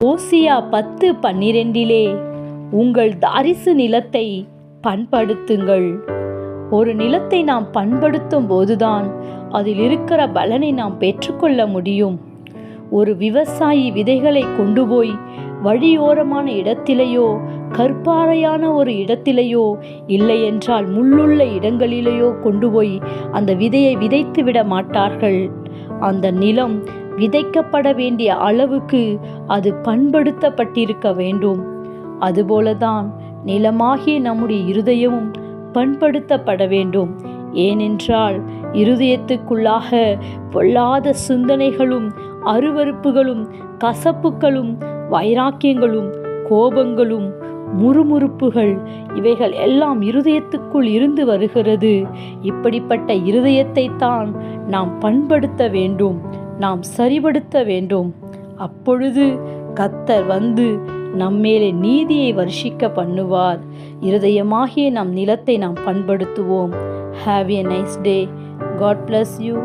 ஓசியா 10:12 உங்கள் தாரிசு நிலத்தை பண்படுத்துங்கள். ஒரு நிலத்தை நாம் பண்படுத்தும் போதுதான் அதில் இருக்கிற பலனை நாம் பெற்றுக்கொள்ள முடியும். ஒரு விவசாயி விதைகளை கொண்டு போய் வழியோரமான இடத்திலேயோ கற்பாறையான ஒரு இடத்திலேயோ இல்லை என்றால் முள்ளுள்ள இடங்களிலேயோ கொண்டு போய் அந்த விதையை விதைத்து விட மாட்டார்கள். அந்த நிலம் விதைக்கப்பட வேண்டிய அளவுக்கு அது பண்படுத்தப்பட்டிருக்க வேண்டும். அதுபோலதான் நிலமாகிய நம்முடைய இருதயமும் பண்படுத்தப்பட வேண்டும். ஏனென்றால் இருதயத்துக்குள்ளாக பொல்லாத சிந்தனைகளும் அருவருப்புகளும் கசப்புகளும் வைராக்கியங்களும் கோபங்களும் முறுமுறுப்புகள் இவைகள் எல்லாம் இருதயத்துக்குள் இருந்து வருகிறது. இப்படிப்பட்ட இருதயத்தை தான் நாம் பண்படுத்த வேண்டும், நாம் சரிபடுத்த வேண்டும். அப்பொழுது கர்த்தர் வந்து நம்மேலே நீதியை வருஷிக்க பண்ணுவார். இருதயமாகிய நம் நிலத்தை நாம் பண்படுத்துவோம். Have a nice day. God bless you.